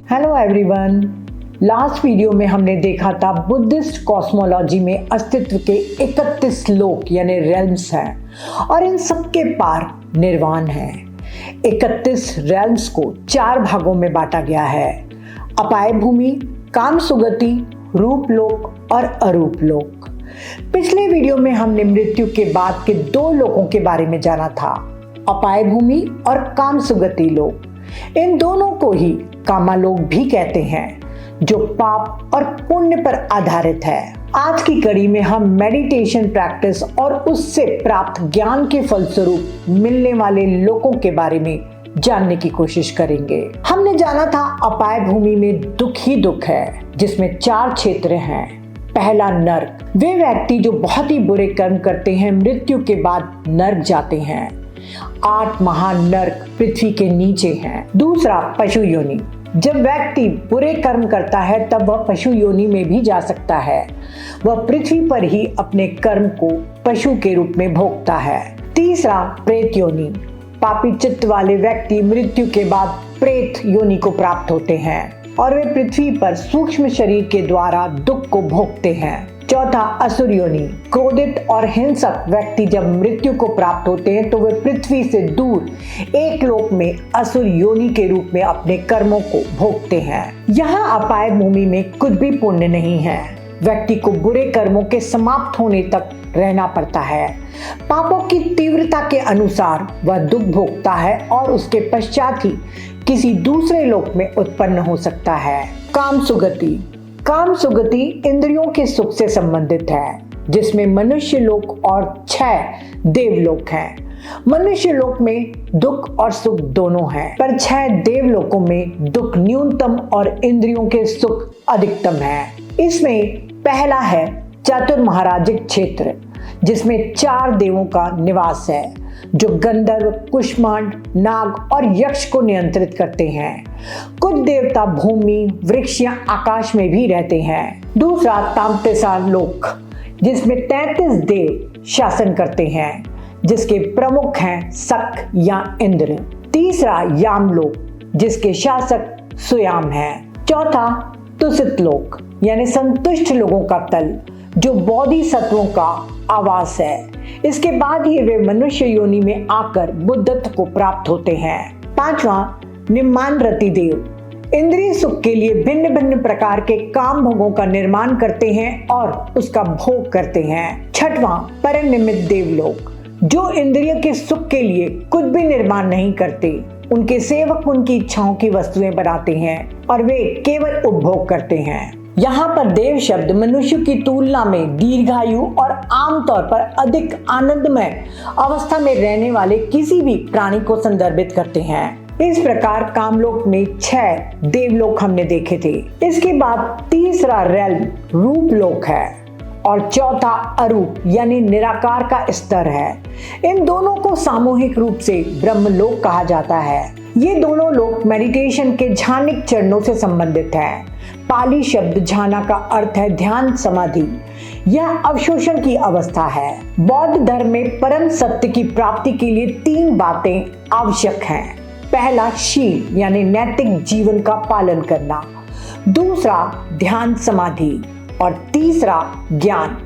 Hello everyone. Last video में हमने देखा था बुद्धिस्ट कॉस्मोलॉजी में अस्तित्व के 31 लोक यानी रेल्म्स हैं और इन सब के पार निर्वाण है। 31 रेल्म्स को 4 भागों में बांटा गया है: अपाय भूमि, काम सुगति, रूप लोक और अरूप लोक। पिछले वीडियो में हमने मृत्यु के बाद के 2 लोकों के बारे में जाना था, अपाय भूमि और काम सुगति लोक। इन दोनों को ही कामालोक भी कहते हैं, जो पाप और पुण्य पर आधारित है। आज की कड़ी में हम मेडिटेशन प्रैक्टिस और उससे प्राप्त ज्ञान के फलस्वरूप मिलने वाले लोकों के बारे में जानने की कोशिश करेंगे। हमने जाना था अपाय भूमि में दुख ही दुख है, जिसमें 4 क्षेत्र हैं। पहला नर्क, वे व्यक्ति जो बहुत ही बुरे कर्म करते हैं मृत्यु के बाद नर्क जाते हैं। 8 महान नर्क पृथ्वी के नीचे हैं। दूसरा पशु योनि, जब व्यक्ति बुरे कर्म करता है तब वह पशु योनि में भी जा सकता है। वह पृथ्वी पर ही अपने कर्म को पशु के रूप में भोगता है। तीसरा प्रेत योनि, पापी चित्त वाले व्यक्ति मृत्यु के बाद प्रेत योनि को प्राप्त होते हैं और वे पृथ्वी पर सूक्ष्म शरीर के द्वारा दुख को भोगते हैं। चौथा असुर योनि, क्रोधित और हिंसक व्यक्ति जब मृत्यु को प्राप्त होते हैं तो वे पृथ्वी से दूर एक लोक में असुर योनि के रूप में अपने कर्मों को भोगते हैं। यहाँ अपाय भूमि में कुछ भी पुण्य नहीं है। व्यक्ति को बुरे कर्मों के समाप्त होने तक रहना पड़ता है। पापों की तीव्रता के अनुसार वह दुख भोगता है और उसके पश्चात ही किसी दूसरे लोक में उत्पन्न हो सकता है। काम सुगति, काम सुगति इंद्रियों के सुख से संबंधित है, जिसमें मनुष्य लोक और 6 देवलोक हैं। मनुष्य लोक में दुख और सुख दोनों हैं, पर 6 देवलोकों में दुख न्यूनतम और इंद्रियों के सुख अधिकतम है। इसमें पहला है चतुर्महाराजिक क्षेत्र, जिसमें 4 देवों का निवास है, जो गंधर्व, कुष्मांड, नाग और यक्ष को नियंत्रित करते हैं। कुछ देवता भूमि, वृक्ष या आकाश में भी रहते हैं। दूसरा तामतेसा लोक, जिसमें 33 देव शासन करते हैं, जिसके प्रमुख हैं शक या इंद्र। तीसरा याम लोक, जिसके शासक सुयाम हैं। चौथा तुसित लोक, यानी संतुष्ट लोगों का तल, जो बोधिसत्वों का आवास है। इसके बाद ही वे मनुष्य योनि में आकर बुद्धत्व को प्राप्त होते हैं। 5वां निम्मान रति देव, इंद्रिय सुख के लिए भिन्न भिन्न प्रकार के काम भोगों का निर्माण करते हैं और उसका भोग करते हैं। 6वां परनिमित देवलोक, जो इंद्रिय के सुख के लिए कुछ भी निर्माण नहीं करते। उनके सेवक उनकी इच्छाओं की वस्तुएं बनाते हैं और वे केवल उपभोग करते हैं। यहाँ पर देव शब्द मनुष्य की तुलना में दीर्घायु और आमतौर पर अधिक आनंदमय अवस्था में रहने वाले किसी भी प्राणी को संदर्भित करते हैं। इस प्रकार कामलोक में 6 देवलोक हमने देखे थे। इसके बाद तीसरा रेल्म रूप लोक है और चौथा अरूप यानी निराकार का स्तर है। इन दोनों को सामूहिक रूप से ब्रह्मलोक कहा जाता है। ये दोनों लोक मेडिटेशन के ध्यानिक चरणों से संबंधित हैं। पाली शब्द ध्याना का अर्थ है ध्यान समाधि। यह अवशोषण की अवस्था है। बौद्ध धर्म में परम सत्य की प्राप्ति के लिए 3 बातें आवश्यक हैं। पहला शील यानी नैतिक जीवन का पालन करना, दूसरा ध्यान समाधि और तीसरा ज्ञान।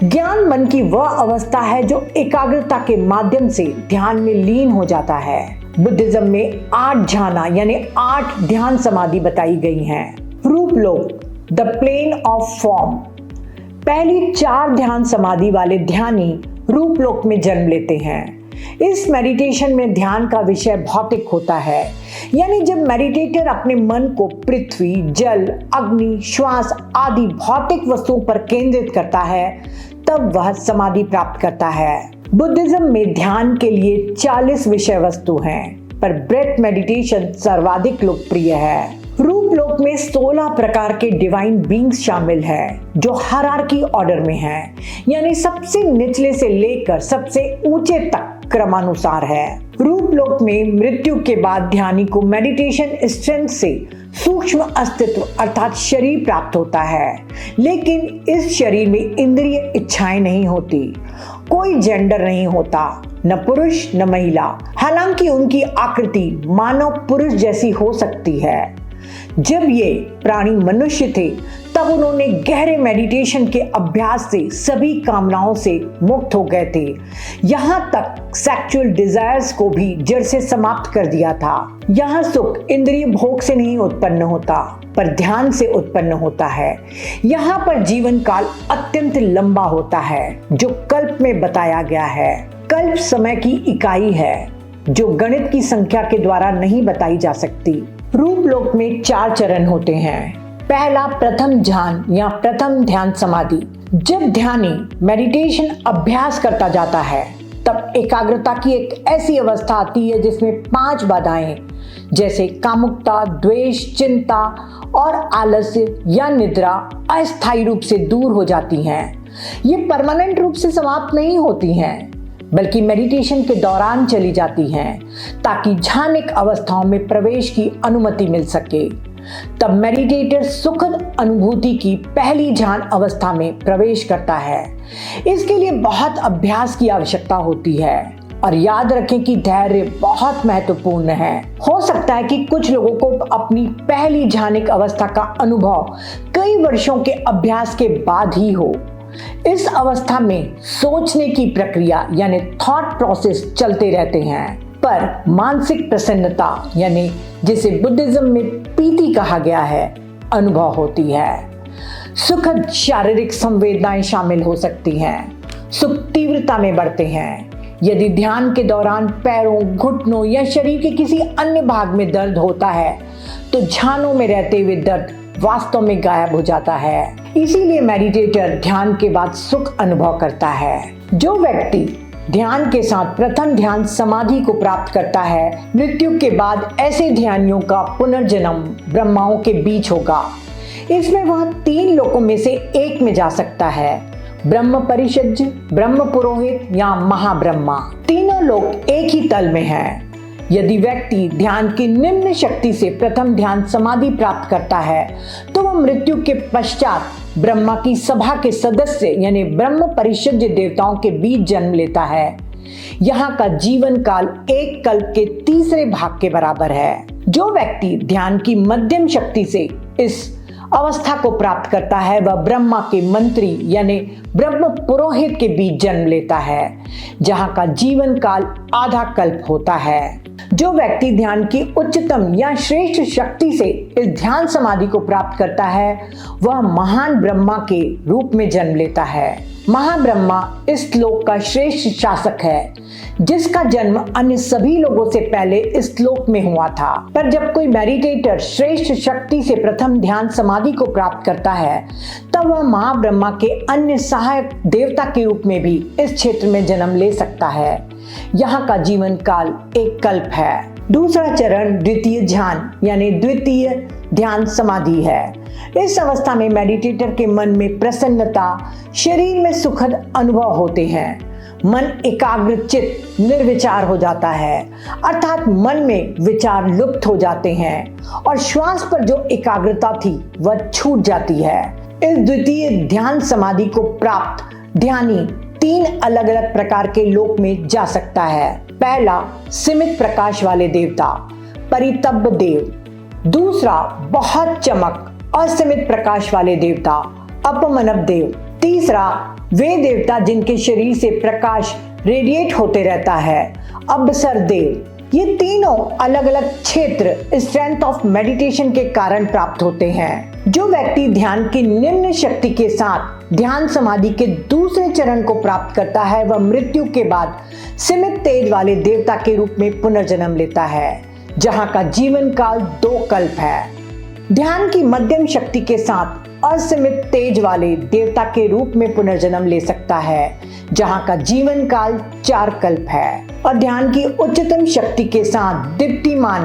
ज्ञान मन की वह अवस्था है जो एकाग्रता के माध्यम से ध्यान में लीन हो जाता है। बुद्धिज्म में 8 ध्याना यानी 8 ध्यान समाधि बताई गई हैं। रूप लोक, द प्लेन ऑफ फॉर्म, पहली 4 ध्यान समाधि वाले ध्यानी रूप लोक में जन्म लेते हैं। इस मेडिटेशन में ध्यान का विषय भौतिक होता है, यानी जब मेडिटेटर अपने मन को पृथ्वी, जल, अग्नि, श्वास आदि भौतिक वस्तुओं पर केंद्रित करता है तब वह समाधि प्राप्त करता है। बुद्धिज्म में ध्यान के लिए 40 विषय वस्तु हैं, पर ब्रेथ मेडिटेशन सर्वाधिक लोकप्रिय है। रूप लोक में 16 प्रकार के डिवाइन बींग्स शामिल हैं, जो हायरार्की ऑर्डर में हैं, यानी सबसे निचले से लेकर सबसे ऊंचे तक क्रमानुसार है। रूप लोक में मृत्यु के बाद ध्यानी को मेडिटेशन स्ट्रेंथ से सूक्ष्म अस्तित्व अर्थात शरीर प्राप्त होता है, लेकिन इस शरीर में इंद्रिय इच्छाएं नहीं होती। कोई जेंडर नहीं होता, न पुरुष न महिला। हालांकि उनकी आकृति मानव पुरुष जैसी हो सकती है। जब ये प्राणी मनुष्य थे तब उन्होंने गहरे मेडिटेशन के अभ्यास से सभी कामनाओं से मुक्त हो गए थे। यहाँ तक सेक्सुअल डिजायर्स को भी जड़ से समाप्त कर दिया था। यहाँ सुख इंद्रिय भोग से नहीं उत्पन्न होता पर ध्यान से उत्पन्न होता है। यहाँ पर जीवन काल अत्यंत लंबा होता है जो कल्प में बताया गया है। कल्प समय की इकाई है जो गणित की संख्या के द्वारा नहीं बताई जा सकती। रूप लोक में 4 चरण होते हैं। पहला प्रथम ध्यान या प्रथम ध्यान समाधि। जब ध्यानी मेडिटेशन अभ्यास करता जाता है तब एकाग्रता की एक ऐसी अवस्था आती है जिसमें 5 बाधाएं जैसे कामुकता, द्वेष, चिंता और आलस्य या निद्रा अस्थायी रूप से दूर हो जाती हैं। ये परमानेंट रूप से समाप्त नहीं होती हैं बल्कि मेडिटेशन के दौरान चली जाती हैं ताकि ध्यानिक अवस्थाओं में प्रवेश की अनुमति मिल सके। तब मेडिटेटर सुखद अनुभूति की पहली ध्यान अवस्था में प्रवेश करता है। इसके लिए बहुत अभ्यास की आवश्यकता होती है और याद रखें कि धैर्य बहुत महत्वपूर्ण है। हो सकता है कि कुछ लोगों को अपनी पहली ध्यानिक अवस्था का अनुभव कई वर्षों के अभ्यास के बाद ही हो। इस अवस्था में सोचने की प्रक्रिया यानी थॉट प्रोसेस चलते रहते हैं पर मानसिक प्रसन्नता यानी जिसे बुद्धिज्म में पीति कहा गया है अनुभव होती है। सुखद शारीरिक संवेदनाएं शामिल हो सकती हैं। सुख तीव्रता में बढ़ते हैं। यदि ध्यान के दौरान पैरों, घुटनों या शरीर के किसी अन्य भाग में दर्द होता है तो ध्यानों में रहते हुए दर्द वास्तव में गायब हो जाता है। इसीलिए मेडिटेटर ध्यान के बाद सुख अनुभव करता है। जो व्यक्ति ध्यान के साथ प्रथम ध्यान समाधि को प्राप्त करता है, मृत्यु के बाद ऐसे ध्यानियों का पुनर्जन्म ब्रह्माओं के बीच होगा। इसमें वह 3 लोकों में से एक में जा सकता है, ब्रह्म परिषद, ब्रह्म पुरोहित या महाब्रह्मा। तीनों लोग एक ही तल में हैं। यदि व्यक्ति ध्यान की निम्न शक्ति से प्रथम ध्यान समाधि प्राप्त करता है तो वह मृत्यु के पश्चात ब्रह्मा की सभा के सदस्य यानी ब्रह्म परिषद देवताओं के बीच जन्म लेता है। यहाँ का जीवन काल एक कल्प के तीसरे भाग के बराबर है। जो व्यक्ति ध्यान की मध्यम शक्ति से इस अवस्था को प्राप्त करता है वह ब्रह्मा के मंत्री यानी ब्रह्म पुरोहित के बीच जन्म लेता है जहाँ का जीवन काल आधा कल्प होता है। जो व्यक्ति ध्यान की उच्चतम या श्रेष्ठ शक्ति से इस ध्यान समाधि को प्राप्त करता है वह महान ब्रह्मा के रूप में जन्म लेता है। महाब्रह्मा इस लोक का श्रेष्ठ शासक है जिसका जन्म अन्य सभी लोगों से पहले इस लोक में हुआ था। पर जब कोई मेडिटेटर श्रेष्ठ शक्ति से प्रथम ध्यान समाधि को प्राप्त करता है तब वह महाब्रह्मा के अन्य सहायक देवता के रूप में भी इस क्षेत्र में जन्म ले सकता है। यहाँ का जीवन काल एक कल्प है। दूसरा चरण द्वितीय ध्यान यानी द्वितीय ध्यान समाधि है। इस अवस्था में मेडिटेटर के मन में प्रसन्नता, शरीर में सुखद अनुभव होते हैं। मन एकाग्रचित निर्विचार हो जाता है अर्थात मन में विचार लुप्त हो जाते हैं और श्वास पर जो एकाग्रता थी वह छूट जाती है। इस द्वितीय ध्यान समाधि को प्राप्त ध्यानी 3 अलग अलग प्रकार के लोक में जा सकता है। पहला सीमित प्रकाश वाले देवता परितब्ब देव, दूसरा बहुत चमक असीमित प्रकाश वाले देवता अपमनव देव, तीसरा वे देवता जिनके शरीर से प्रकाश रेडिएट होते रहता है अवसर देव। ये तीनों अलग अलग क्षेत्र स्ट्रेंथ ऑफ मेडिटेशन के कारण प्राप्त होते हैं। जो व्यक्ति ध्यान की निम्न शक्ति के साथ ध्यान समाधि के दूसरे चरण को प्राप्त करता है वह मृत्यु के बाद सीमित तेज वाले देवता के रूप में पुनर्जन्म लेता है जहाँ का जीवन काल 2 कल्प है। ध्यान की मध्यम शक्ति के साथ असीमित तेज वाले देवता के रूप में पुनर्जन्म ले सकता है जहाँ का जीवन काल 4 कल्प है। और ध्यान की उच्चतम शक्ति के साथ दीप्तिमान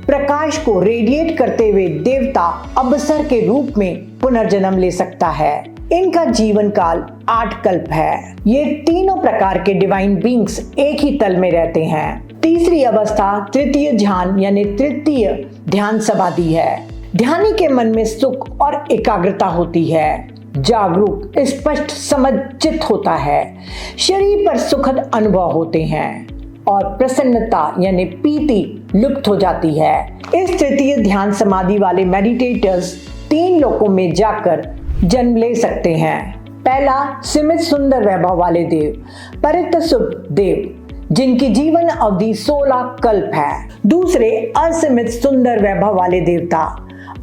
प्रकाश को रेडिएट करते हुए देवता अवसर के रूप में पुनर्जन्म ले सकता है। इनका जीवन काल 8 कल्प है। ये तीनों प्रकार के डिवाइन बींग्स एक ही तल में रहते हैं। तीसरी अवस्था तृतीय ध्यान यानी तृतीय ध्यान समाधि है। ध्यानी के मन में सुख और एकाग्रता होती है, जागरूक स्पष्ट समझ चित्त होता है, शरीर पर सुखद अनुभव होते हैं। और प्रसन्नता यानी पीति लुप्त हो जाती है। इस तृतीय ध्यान समाधि वाले मेडिटेटर्स 3 लोकों में जाकर जन्म ले सकते हैं। पहला, सीमित सुंदर वैभव वाले देव, परित सुख देव, जिनकी जीवन अवधि 16 कल्प है। दूसरे, असीमित सुंदर वैभव वाले देवता,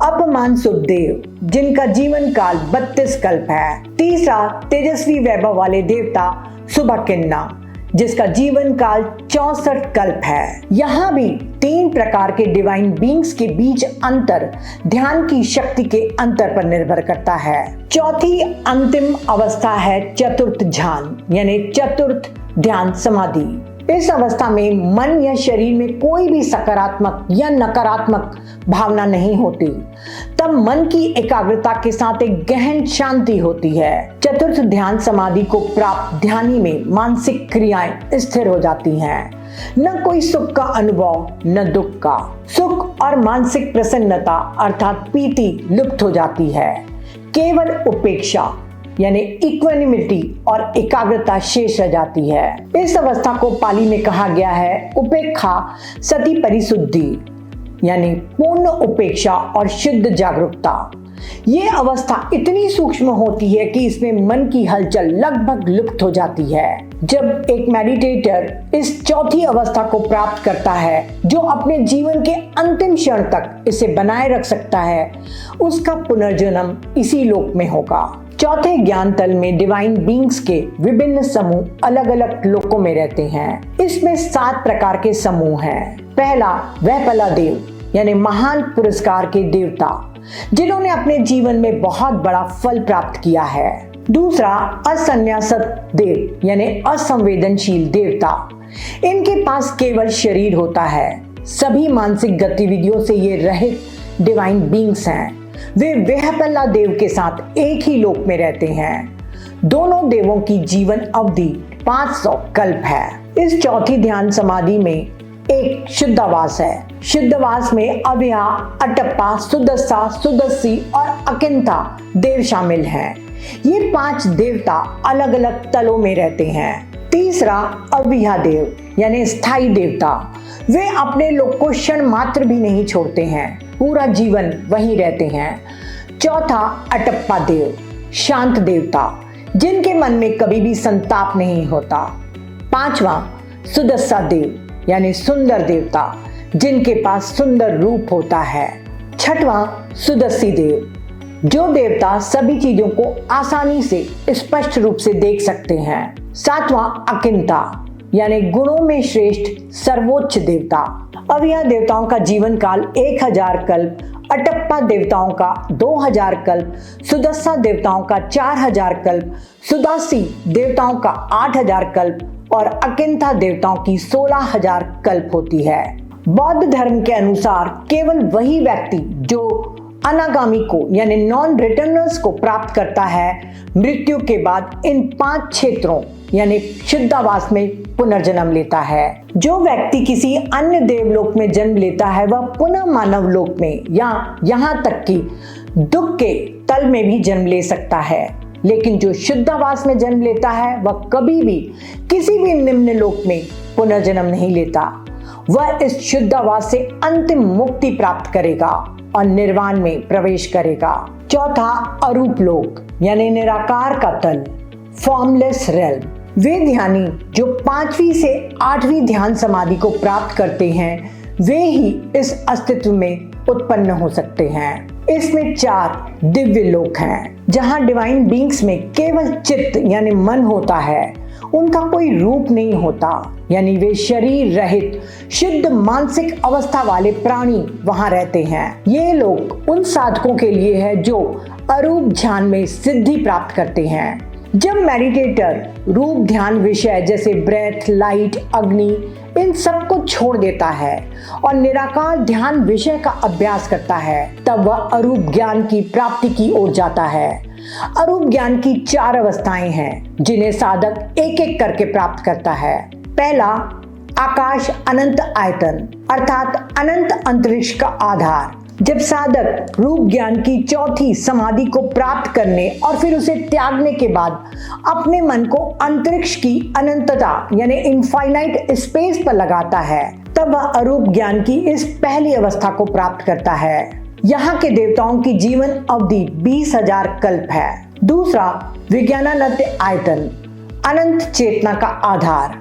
अपमान सुख देव, जिनका जीवन काल 32 कल्प है। तीसरा, तेजस्वी वैभव वाले देवता सुभकिन्ना, जिसका जीवन काल 64 कल्प है। यहाँ भी 3 प्रकार के डिवाइन बीइंग्स के बीच अंतर ध्यान की शक्ति के अंतर पर निर्भर करता है। चौथी अंतिम अवस्था है चतुर्थ ध्यान यानी चतुर्थ ध्यान समाधि। इस अवस्था में मन या शरीर में कोई भी सकारात्मक या नकारात्मक भावना नहीं होती। तब मन की एकाग्रता के साथ एक गहन शांति होती है। चतुर्थ ध्यान समाधि को प्राप्त ध्यानी में मानसिक क्रियाएं स्थिर हो जाती हैं। न कोई सुख का अनुभव न दुख का। सुख और मानसिक प्रसन्नता अर्थात पीति लुप्त हो जाती है। केवल उपेक्षा यानी इक्वेनिमिटी और एकाग्रता शेष रह जाती है। इस अवस्था को पाली में कहा गया है उपेक्षा सति परिशुद्धि यानी पूर्ण उपेक्षा और शुद्ध जागरूकता। ये अवस्था इतनी सूक्ष्म होती है कि इसमें मन की हलचल लगभग लुप्त हो जाती है। जब एक मेडिटेटर इस चौथी अवस्था को प्राप्त करता है, जो अपने जीवन के अंतिम क्षण तक इसे बनाए रख सकता है, उसका पुनर्जन्म इसी लोक में होगा। चौथे ज्ञान तल में डिवाइन बीइंग्स के विभिन्न समूह अलग अलग लोकों में रहते हैं। इसमें 7 प्रकार के समूह हैं। पहला, वैपला देव यानी महान पुरस्कार के देवता, जिन्होंने अपने जीवन में बहुत बड़ा फल प्राप्त किया है। दूसरा, असन्यासत देव यानी असंवेदनशील देवता, इनके पास केवल शरीर होता है। सभी मानसिक गतिविधियों से ये रहित डिवाइन बीइंग्स हैं। वे वैपला देव के साथ एक ही लोक में रहते हैं। दोनों देवों की जीवन अवधि 500 कल्प है। इस चौथी ध्यान समाधि में एक शुद्धावास है। शुद्धावास में अव्या, अटप्पा, सुदस्सा, सुदस्सी और अकिंता देव शामिल हैं। ये 5 देवता अलग अलग तलों में रहते हैं। तीसरा, अव्या देव यानी स्थायी देवता, वे अपने लोक को क्षण मात्र भी नहीं छोड़ते हैं, पूरा जीवन वहीं रहते हैं। चौथा, अटप्पा देव, शांत देवता, जिनके मन में कभी भी संताप नहीं होता। पांचवा, सुदस्सा देव यानी सुंदर देवता, जिनके पास सुंदर रूप होता है। छठवां, सुदस्सी देव, जो देवता सभी चीजों को आसानी से स्पष्ट रूप से देख सकते हैं। सातवां, अकिंता यानी गुणों में श्रेष्ठ सर्वोच्च देवता। अब यह देवताओं का जीवन काल 1000 कल्प, अटप्पा देवताओं का 2000 कल्प, सुदस्सा देवताओं का 4000 कल्प, सुदासी देवताओं का 8000 कल्प और अकिंता देवताओं की 16000 कल्प होती है। बौद्ध धर्म के अनुसार केवल वही व्यक्ति जो अनागामी को यानी नॉन रिटर्नर्स को प्राप्त करता है, मृत्यु के बाद इन 5 क्षेत्रों यानी शुद्धावास में पुनर्जन्म लेता है। जो व्यक्ति किसी अन्य देवलोक में जन्म लेता है, वह पुनः मानव लोक में या यहाँ तक कि दुख के तल में भी जन्म ले सकता है। लेकिन जो शुद्धावास में जन्म लेता है, वह कभी भी किसी भी निम्न लोक में पुनर्जन्म नहीं लेता। वह इस शुद्धावास से अंतिम मुक्ति प्राप्त करेगा और निर्वाण में प्रवेश करेगा। चौथा, अरूप लोक यानी निराकार का तल, फॉर्मलेस रेल्म। वे ध्यानी जो 5वीं से 8वीं ध्यान समाधि को प्राप्त करते हैं, वे ही इस अस्तित्व में उत्पन्न हो सकते हैं। इसमें 4 दिव्य लोक हैं, जहां डिवाइन बीइंग्स में केवल चित्त यानी मन होता है। उनका कोई रूप नहीं होता, यानी वे शरीर रहित शुद्ध मानसिक अवस्था वाले प्राणी वहां रहते हैं। ये लोग उन साधकों के लिए है जो अरूप ध्यान में सिद्धि प्राप्त करते हैं। जब मेडिटेटर रूप ध्यान विषय जैसे ब्रेथ, लाइट, अग्नि इन सब को छोड़ देता है और निराकार ध्यान विषय का अभ्यास करता है, तब वह अरूप ज्ञान की प्राप्ति की ओर जाता है। अरूप ज्ञान की 4 अवस्थाएं हैं, जिन्हें साधक एक एक करके प्राप्त करता है। पहला, आकाश अनंत आयतन अर्थात अनंत अंतरिक्ष का आधार। जब साधक रूप ज्ञान की चौथी समाधि को प्राप्त करने और फिर उसे त्यागने के बाद अपने मन को अंतरिक्ष की अनंतता यानी इनफाइनाइट स्पेस पर लगाता है, तब वह अरूप ज्ञान की इस पहली अवस्था को प्राप्त करता है। यहाँ के देवताओं की जीवन अवधि 20,000 कल्प है। दूसरा, विज्ञानानंद आयतन, अनंत चेतना का आधार।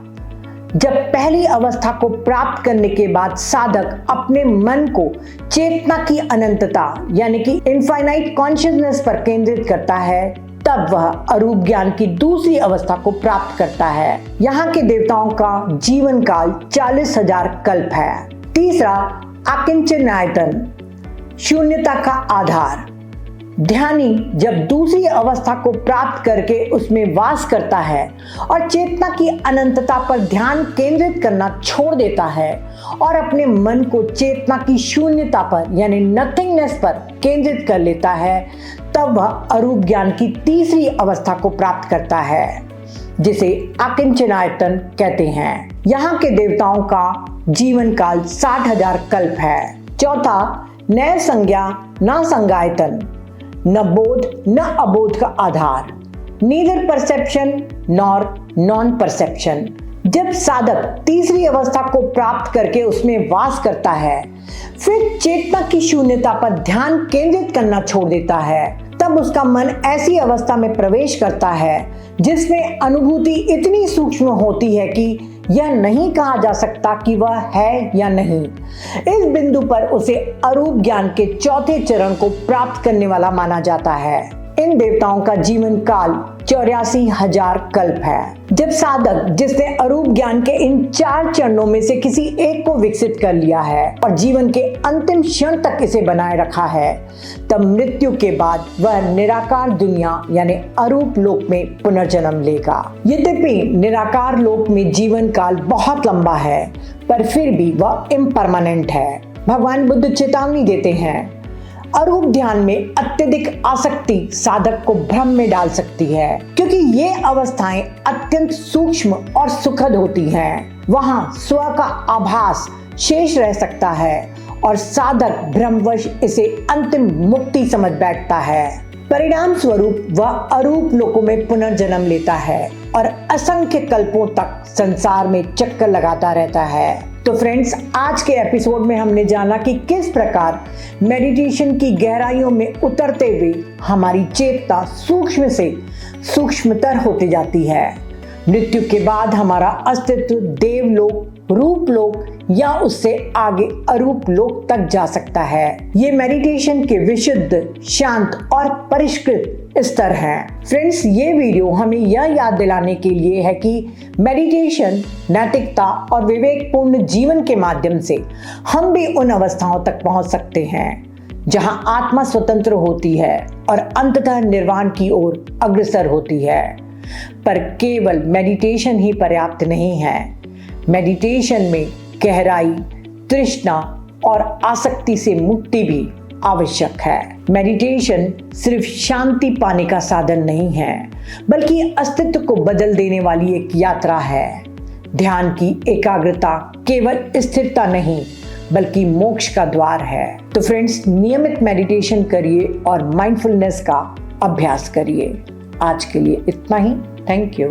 जब पहली अवस्था को प्राप्त करने के बाद साधक अपने मन को चेतना की अनंतता यानी कि इनफाइनाइट कॉन्शियसनेस पर केंद्रित करता है, तब वह अरूप ज्ञान की दूसरी अवस्था को प्राप्त करता है। यहाँ के देवताओं का जीवन काल 40,000 कल्प है। तीसरा, अकिंचन आयतन, शून्यता का आधार। ध्यानी जब दूसरी अवस्था को प्राप्त करके उसमें वास करता है और चेतना की अनंतता पर ध्यान केंद्रित करना छोड़ देता है और अपने मन को चेतना की शून्यता पर यानी नथिंगनेस पर केंद्रित कर लेता है, तब वह अरूप ज्ञान की तीसरी अवस्था को प्राप्त करता है, जिसे अकिंचनायतन कहते हैं। यहाँ के देवताओं का जीवन काल 60,000 कल्प है। चौथा, नय संज्ञा न संज्ञायतन, न बोध न अबोध का आधार, neither perception nor non perception. जब साधक तीसरी अवस्था को प्राप्त करके उसमें वास करता है, फिर चेतना की शून्यता पर ध्यान केंद्रित करना छोड़ देता है, तब उसका मन ऐसी अवस्था में प्रवेश करता है जिसमें अनुभूति इतनी सूक्ष्म होती है कि यह नहीं कहा जा सकता कि वह है या नहीं। इस बिंदु पर उसे अरूप ज्ञान के चौथे चरण को प्राप्त करने वाला माना जाता है। इन देवताओं का जीवन काल 84,000 कल्प है। जब साधक जिसने अरूप ज्ञान के इन 4 चरणों में से किसी एक को विकसित कर लिया है और जीवन के अंतिम क्षण तक इसे बनाए रखा है, तब मृत्यु के बाद वह निराकार दुनिया यानी अरूप लोक में पुनर्जन्म लेगा। यद्यपि निराकार लोक में जीवन काल बहुत लंबा है, पर फिर भी वह इम्परमानेंट है। भगवान बुद्ध चेतावनी देते हैं, अरूप ध्यान में अत्यधिक आसक्ति साधक को भ्रम में डाल सकती है, क्योंकि ये अवस्थाएं अत्यंत सूक्ष्म और सुखद होती हैं। वहां स्व का आभास शेष रह सकता है और साधक भ्रमवश इसे अंतिम मुक्ति समझ बैठता है। परिणाम स्वरूप वह अरूप लोकों में पुनर्जन्म लेता है और असंख्य कल्पों तक संसार में चक्कर लगाता रहता है। तो फ्रेंड्स, आज के एपिसोड में हमने जाना कि किस प्रकार मेडिटेशन की गहराइयों में उतरते हुए हमारी चेतना सूक्ष्म से सूक्ष्मतर होती जाती है। मृत्यु के बाद हमारा अस्तित्व देवलोक, रूपलोक या उससे आगे अरूप लोक तक जा सकता है। ये मेडिटेशन के विशुद्ध, शांत और परिष्कृत स्तर हैं। फ्रेंड्स, ये वीडियो हमें यह याद दिलाने के लिए है कि मेडिटेशन, नैतिकता और विवेकपूर्ण जीवन के माध्यम से हम भी उन अवस्थाओं तक पहुंच सकते हैं जहां आत्मा स्वतंत्र होती है और अंततः निर्वाण की ओर अग्रसर होती है। पर केवल मेडिटेशन ही पर्याप्त नहीं है। मेडिटेशन में गहराई, तृष्णा और आसक्ति से मुक्ति भी आवश्यक है। मेडिटेशन सिर्फ शांति पाने का साधन नहीं है, बल्कि अस्तित्व को बदल देने वाली एक यात्रा है। ध्यान की एकाग्रता केवल स्थिरता नहीं, बल्कि मोक्ष का द्वार है। तो फ्रेंड्स, नियमित मेडिटेशन करिए और माइंडफुलनेस का अभ्यास करिए। आज के लिए इतना ही। Thank you.